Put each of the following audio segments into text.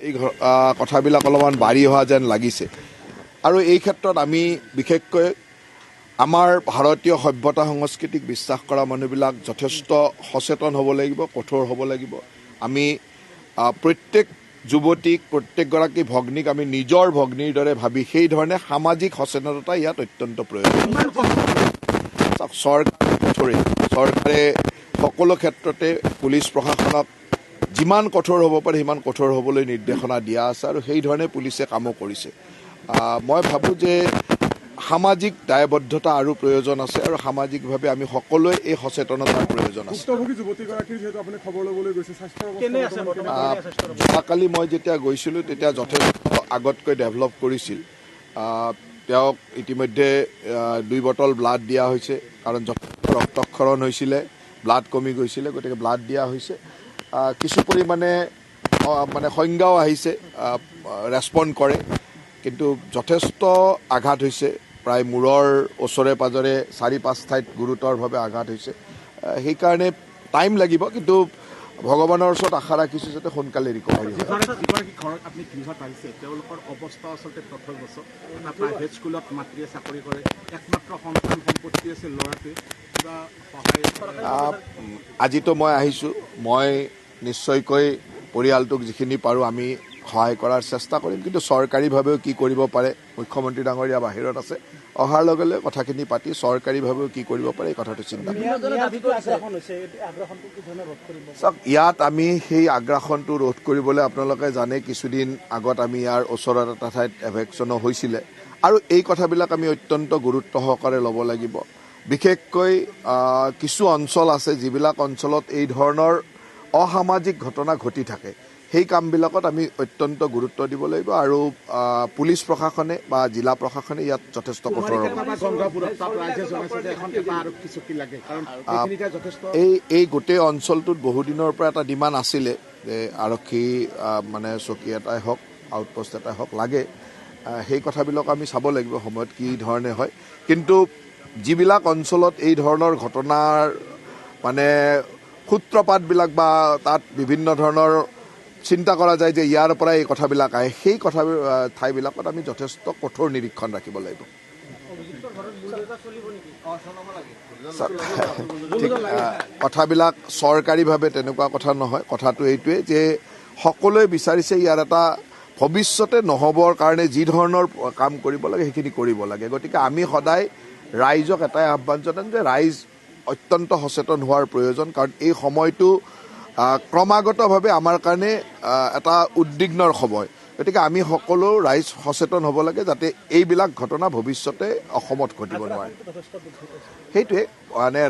এই কথাবিলাক অলপমান বাঢ়ি অহা যেন লাগিছে আৰু এই ক্ষেত্ৰত আমি বিশেষকৈ আমাৰ ভাৰতীয় সভ্যতা সংস্কৃতিক বিশ্বাস কৰা মানুহবিলাক যথেষ্ট সচেতন হ'ব লাগিব, কঠোৰ হ'ব লাগিব। আমি প্ৰত্যেক যুৱতীক, প্ৰত্যেকগৰাকী ভগ্নীক আমি নিজৰ ভগ্নীৰ দৰে ভাবি সেই ধৰণে সামাজিক সচেতনতা ইয়াত অত্যন্ত প্ৰয়োজন। চৰকাৰে সকলো ক্ষেত্ৰতে পুলিচ প্ৰশাসনক যিমান কঠোৰ হ'ব পাৰে সিমান কঠোৰ হ'বলৈ নিৰ্দেশনা দিয়া আছে আৰু সেই ধৰণে পুলিচে কামো কৰিছে। মই ভাবোঁ যে সামাজিক দায়বদ্ধতা আৰু প্ৰয়োজন আছে আৰু সামাজিকভাৱে আমি সকলোৱে এই সচেতনতাৰ প্ৰয়োজন আছে। যোৱাকালি মই যেতিয়া গৈছিলোঁ তেতিয়া যথেষ্ট আগতকৈ ডেভেলপ কৰিছিল। তেওঁক ইতিমধ্যে 2 বটল ব্লাড দিয়া হৈছে, কাৰণ যথেষ্ট ৰক্তক্ষৰণ হৈছিলে, ব্লাড কমি গৈছিলে, গতিকে ব্লাড দিয়া হৈছে। কিছু পৰিমাণে সংজ্ঞাও আহিছে, ৰেছপণ্ড কৰে, কিন্তু যথেষ্ট আঘাত হৈছে। প্ৰায় মূৰৰ ওচৰে পাজৰে 4-5 ঠাইত গুৰুতৰভাৱে আঘাত হৈছে। সেইকাৰণে টাইম লাগিব, কিন্তু ভগৱানৰ ওচৰত আশা ৰাখিছোঁ যাতে সোনকালে ৰিকভাৰী হয়। আপুনি গৃহত আহিছে, তেওঁলোকৰ অৱস্থা আচলতে প্ৰথম বছৰ এটা প্ৰাইভেট স্কুলত মাতৃয়ে চাকৰি কৰে, একমাত্ৰ সন্তান সম্পত্তি আছে ল'ৰাটোৱে, কিবা সহায়? আজিতো মই আহিছোঁ, মই নিশ্চয়কৈ পৰিয়ালটোক যিখিনি পাৰোঁ আমি সহায় কৰাৰ চেষ্টা কৰিম, কিন্তু চৰকাৰীভাৱেও কি কৰিব পাৰে, মুখ্যমন্ত্ৰী ডাঙৰীয়া বাহিৰত আছে, অহাৰ লগে লগে কথাখিনি পাতি চৰকাৰীভাৱেও কি কৰিব পাৰে এই কথাটো চিন্তা কৰিম। চাওক, ইয়াত আমি সেই আগ্ৰাসনটো ৰোধ কৰিবলৈ আপোনালোকে জানে কিছুদিন আগত আমি ইয়াৰ ওচৰত এটা ঠাইত এভেকশ্যনো হৈছিলে আৰু এই কথাবিলাক আমি অত্যন্ত গুৰুত্ব সহকাৰে ল'ব লাগিব। বিশেষকৈ কিছু অঞ্চল আছে যিবিলাক অঞ্চলত এই ধৰণৰ অসামাজিক ঘটনা ঘটি থাকে, সেই কামবিলাকত আমি অত্যন্ত গুৰুত্ব দিব লাগিব আৰু পুলিচ প্ৰশাসনে বা জিলা প্ৰশাসনে ইয়াত যথেষ্ট কঠোৰ হ'ব। এই গোটেই অঞ্চলটোত বহুদিনৰ পৰা এটা ডিমাণ্ড আছিলে যে আৰক্ষী চকী এটাই হওক, আউটপোষ্ট এটাই হওক লাগে। সেই কথাবিলাক আমি চাব লাগিব সময়ত কি ধৰণে হয়, কিন্তু যিবিলাক অঞ্চলত এই ধৰণৰ ঘটনাৰ সূত্ৰপাতবিলাক বা তাত বিভিন্ন ধৰণৰ চিন্তা কৰা যায় যে ইয়াৰ পৰাই এই কথাবিলাক আহে, সেই ঠাইবিলাকত আমি যথেষ্ট কঠোৰ নিৰীক্ষণ ৰাখিব লাগিব। ঠিক কথাবিলাক চৰকাৰীভাৱে তেনেকুৱা কথা নহয়, কথাটো এইটোৱে যে সকলোৱে বিচাৰিছে ইয়াৰ এটা ভৱিষ্যতে নহ'বৰ কাৰণে যি ধৰণৰ কাম কৰিব লাগে সেইখিনি কৰিব লাগে। গতিকে আমি সদায় ৰাইজক এটাই আহ্বান জনাম যে ৰাইজ অত্যন্ত সচেতন হোৱাৰ প্ৰয়োজন, কাৰণ এই সময়টো ক্ৰমাগতভাৱে আমাৰ কাৰণে এটা উদ্বিগ্নৰ সময়। গতিকে আমি সকলো ৰাইজ সচেতন হ'ব লাগে যাতে এইবিলাক ঘটনা ভৱিষ্যতে অসমত ঘটিব নোৱাৰে। সেইটোৱে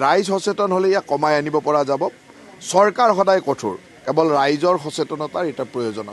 ৰাইজ সচেতন হ'লে ইয়াক কমাই আনিব পৰা যাব। চৰকাৰ সদায় কঠোৰ, কেৱল ৰাইজৰ সচেতনতাৰ এটা প্ৰয়োজন আছে।